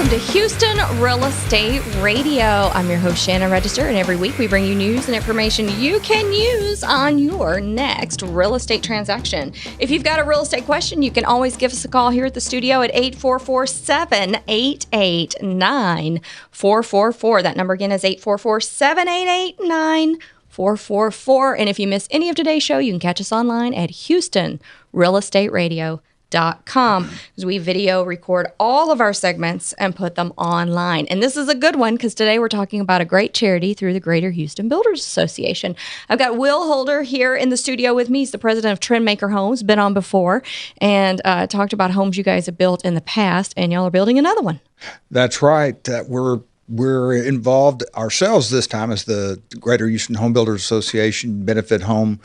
welcome to Houston Real Estate Radio. I'm your host, Shannon Register, and every week we bring you news and information you can use on your next real estate transaction. If you've got a real estate question, you can always give us a call here at the studio at 844-788-9444. That number again is 844-788-9444. And if you miss any of today's show, you can catch us online at HoustonRealEstateRadio.com, because we video record all of our segments and put them online. And this is a good one because today we're talking about a great charity through the Greater Houston Builders Association. I've got Will Holder here in the studio with me. He's the president of Trendmaker Homes, been on before, and talked about homes you guys have built in the past, and y'all are building another one. That's right. We're involved ourselves this time as the Greater Houston Home Builders Association benefit home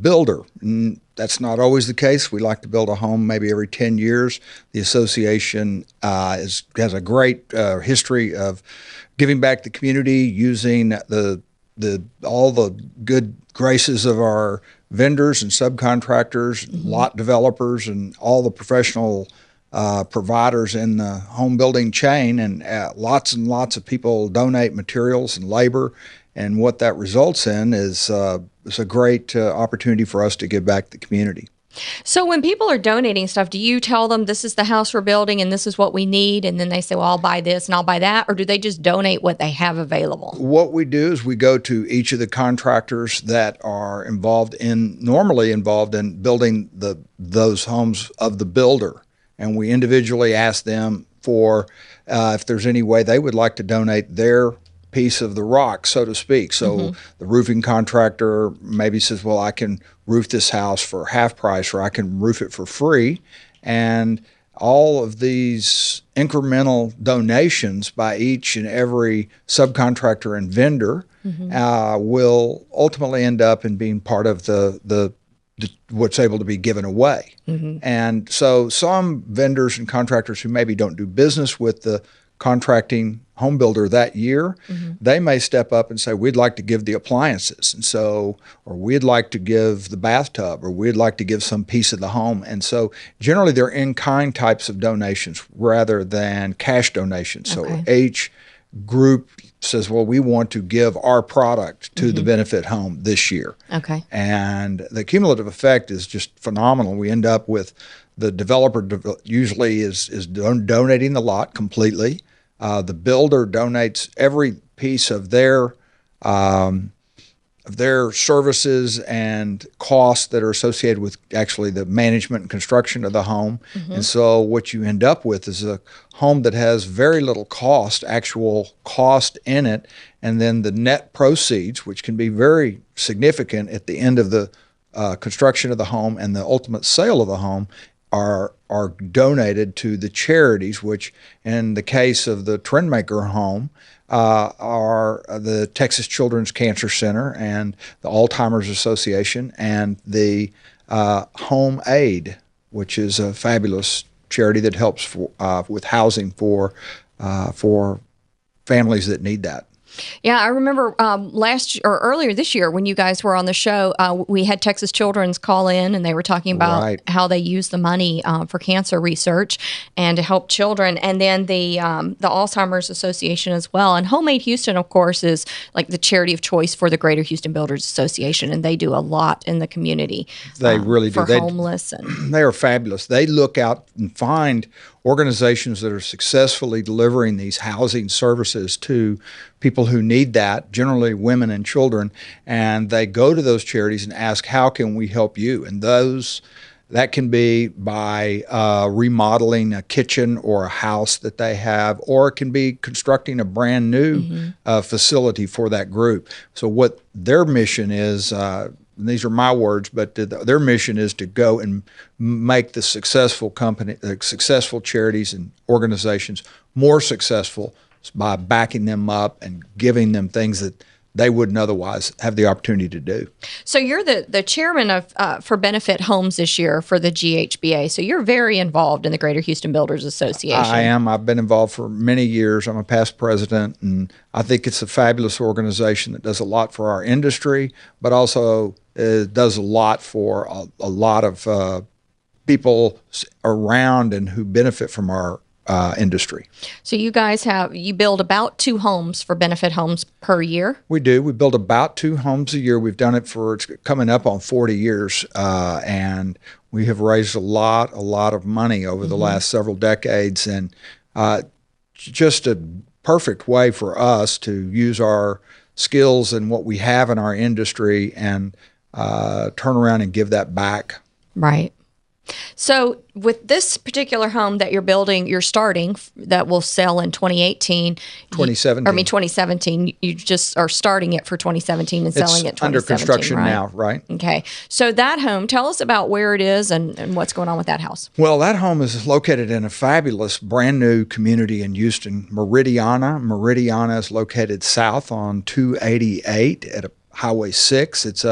builder. And that's not always the case. We like to build a home maybe every 10 years. The association has a great history of giving back to the community, using all the good graces of our vendors and subcontractors, lot developers, and all the professional providers in the home building chain. And lots and lots of people donate materials and labor. And what that results in is a great opportunity for us to give back to the community. So when people are donating stuff, do you tell them this is the house we're building and this is what we need? And then they say, well, I'll buy this and I'll buy that. Or do they just donate what they have available? What we do is we go to each of the contractors that are normally involved in building those homes of the builder. And we individually ask them for if there's any way they would like to donate their piece of the rock, so to speak. So the roofing contractor maybe says, well, I can roof this house for half price, or I can roof it for free. And all of these incremental donations by each and every subcontractor and vendor will ultimately end up in being part of the what's able to be given away. And so some vendors and contractors who maybe don't do business with the contracting home builder that year, they may step up and say, we'd like to give the appliances, and so, or we'd like to give the bathtub, or we'd like to give some piece of the home. And so generally they're in-kind types of donations rather than cash donations. So each group says, well, we want to give our product to the benefit home this year. And the cumulative effect is just phenomenal. We end up with the developer usually is donating the lot completely. The builder donates every piece of their services and costs that are associated with actually the management and construction of the home. And so what you end up with is a home that has very little actual cost in it, and then the net proceeds, which can be very significant at the end of the construction of the home and the ultimate sale of the home, are donated to the charities, which in the case of the Trendmaker home are the Texas Children's Cancer Center and the Alzheimer's Association and the Home Aid, which is a fabulous charity that helps with housing for families that need that. Yeah, I remember earlier this year when you guys were on the show, we had Texas Children's call in, and they were talking about how they use the money for cancer research and to help children, and then the Alzheimer's Association as well. And Home Aid Houston, of course, is like the charity of choice for the Greater Houston Builders Association, and they do a lot in the community. They really do. For homeless. And they are fabulous. They look out and find organizations that are successfully delivering these housing services to people who need that, generally women and children, and they go to those charities and ask, how can we help you? And that can be by remodeling a kitchen or a house that they have, or it can be constructing a brand new facility for that group. So what their mission is, these are my words, but their mission is to go and make the successful charities and organizations more successful by backing them up and giving them things that they wouldn't otherwise have the opportunity to do. So you're the chairman of for Benefit Homes this year for the GHBA. So you're very involved in the Greater Houston Builders Association. I am. I've been involved for many years. I'm a past president, and I think it's a fabulous organization that does a lot for our industry, but also does a lot for a lot of people around and who benefit from our industry. So you guys you build about 2 homes for Benefit Homes per year? We do. We build about 2 homes a year. We've done it it's coming up on 40 years, and we have raised a lot of money over the last several decades, and just a perfect way for us to use our skills and what we have in our industry and turn around and give that back. Right. So with this particular home that you're building, you're starting, that will sell in 2018. 2017. You just are starting it for 2017 and selling it 2017, under construction right? now, right? Okay. So that home, tell us about where it is and what's going on with that house. Well, that home is located in a fabulous brand new community in Houston, Meridiana. Meridiana is located south on 288 at Highway 6. It's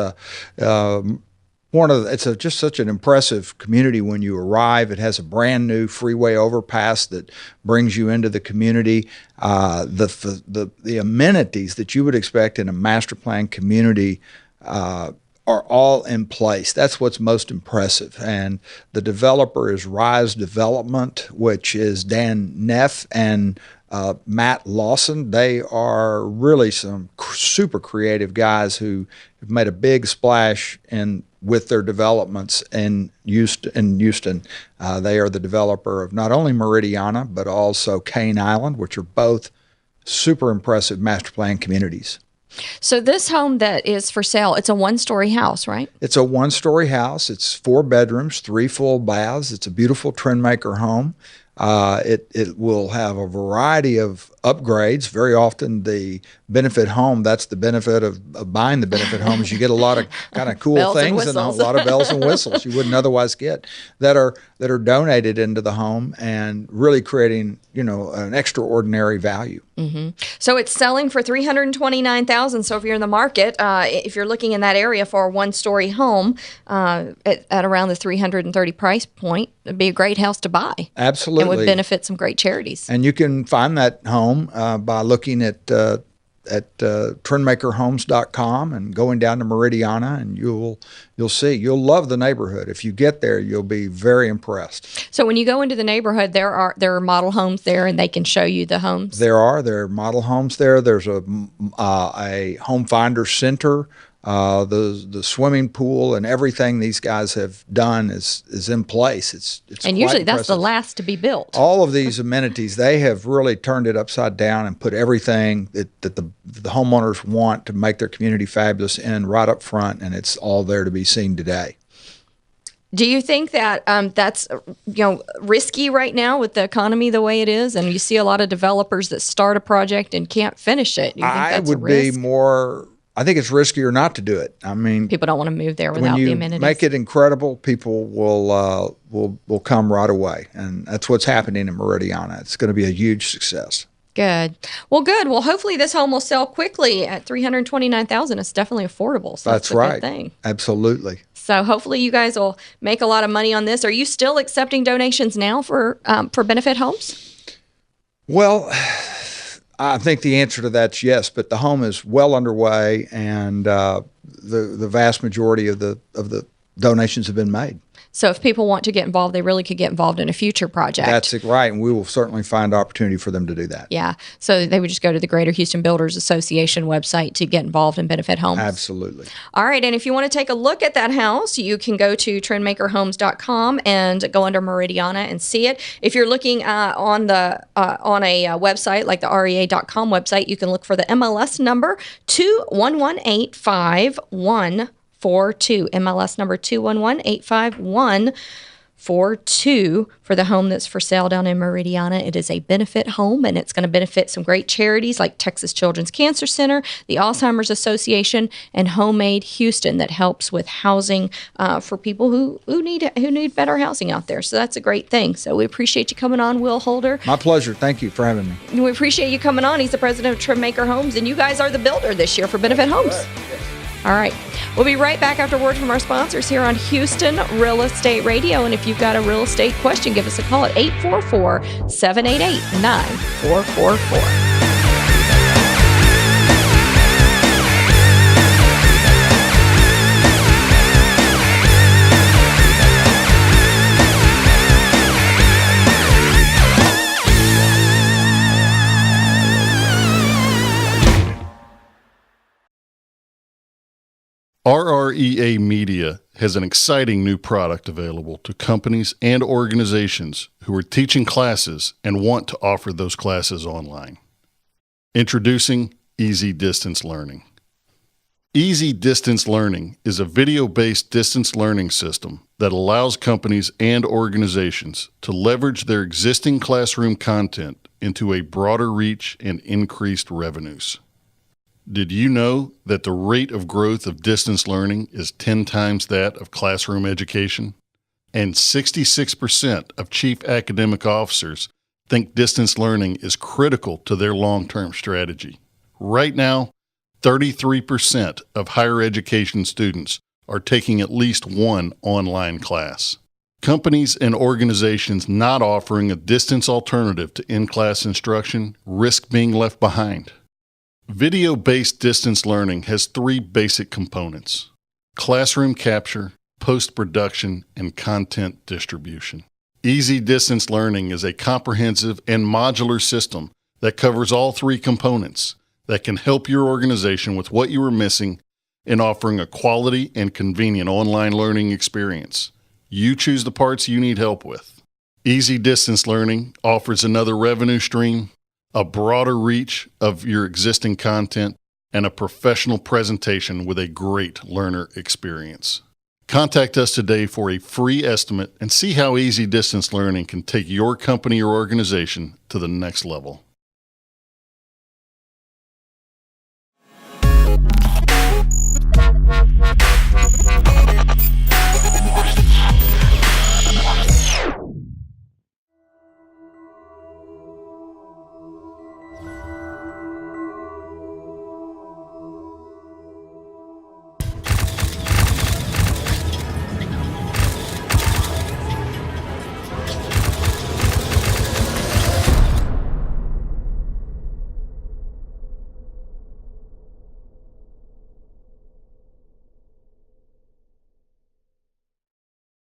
just such an impressive community when you arrive. It has a brand new freeway overpass that brings you into the community. The amenities that you would expect in a master plan community are all in place. That's what's most impressive. And the developer is Rise Development, which is Dan Neff and Matt Lawson. They are really some super creative guys who have made a big splash with their developments in Houston. They are the developer of not only Meridiana, but also Cane Island, which are both super impressive master plan communities. So this home that is for sale, it's a 1-story house, right? It's a 1-story house. It's 4 bedrooms, 3 full baths. It's a beautiful Trendmaker home. It will have a variety of upgrades. Very often the benefit home, that's the benefit of buying the benefit home, is you get a lot of kind of cool things and a lot of bells and whistles you wouldn't otherwise get that are donated into the home and really creating, an extraordinary value. Mm-hmm. So it's selling for $329,000. So if you're in the market, if you're looking in that area for a 1-story home at around the $330,000 price point, it'd be a great house to buy. Absolutely. And would benefit some great charities. And you can find that home by looking at trendmakerhomes.com and going down to Meridiana, and you'll see. You'll love the neighborhood. If you get there, you'll be very impressed. So when you go into the neighborhood, there are model homes there, and they can show you the homes? There are model homes there. There's a home finder center. The swimming pool and everything these guys have done is in place. It's and usually that's the last to be built. All of these amenities, they have really turned it upside down and put everything that the homeowners want to make their community fabulous in right up front, and it's all there to be seen today. Do you think that that's risky right now with the economy the way it is, and you see a lot of developers that start a project and can't finish it? Do you think that's a risk? I think it's riskier not to do it. I mean, people don't want to move there without the amenities. When you make it incredible, people will come right away, and that's what's happening in Meridiana. It's going to be a huge success. Good. Well, good. Well, hopefully this home will sell quickly at $329,000. It's definitely affordable. So that's a right. Good thing. Absolutely. So hopefully you guys will make a lot of money on this. Are you still accepting donations now for benefit homes? Well, I think the answer to that's yes, but the home is well underway, and the vast majority of the donations have been made. So if people want to get involved, they really could get involved in a future project. That's right, and we will certainly find opportunity for them to do that. Yeah, so they would just go to the Greater Houston Builders Association website to get involved in benefit homes. Absolutely. All right, and if you want to take a look at that house, you can go to trendmakerhomes.com and go under Meridiana and see it. If you're looking on a website like the REA.com website, you can look for the MLS number 2118514. MLS number 211-851-42 for the home that's for sale down in Meridiana. It is a benefit home, and it's going to benefit some great charities like Texas Children's Cancer Center, the Alzheimer's Association, and Homemade Houston that helps with housing for people who need better housing out there. So that's a great thing. So we appreciate you coming on, Will Holder. My pleasure. Thank you for having me. We appreciate you coming on. He's the president of Trendmaker Homes, and you guys are the builder this year for benefit homes. Yes. All right. We'll be right back after word from our sponsors here on Houston Real Estate Radio. And if you've got a real estate question, give us a call at 844-788-9444. RREA Media has an exciting new product available to companies and organizations who are teaching classes and want to offer those classes online. Introducing Easy Distance Learning. Easy Distance Learning is a video-based distance learning system that allows companies and organizations to leverage their existing classroom content into a broader reach and increased revenues. Did you know that the rate of growth of distance learning is 10 times that of classroom education? And 66% of chief academic officers think distance learning is critical to their long-term strategy. Right now, 33% of higher education students are taking at least one online class. Companies and organizations not offering a distance alternative to in-class instruction risk being left behind. Video-based distance learning has three basic components: classroom capture, post-production, and content distribution. Easy Distance Learning is a comprehensive and modular system that covers all three components that can help your organization with what you are missing in offering a quality and convenient online learning experience. You choose the parts you need help with. Easy Distance Learning offers another revenue stream, a broader reach of your existing content, and a professional presentation with a great learner experience. Contact us today for a free estimate and see how Easy Distance Learning can take your company or organization to the next level.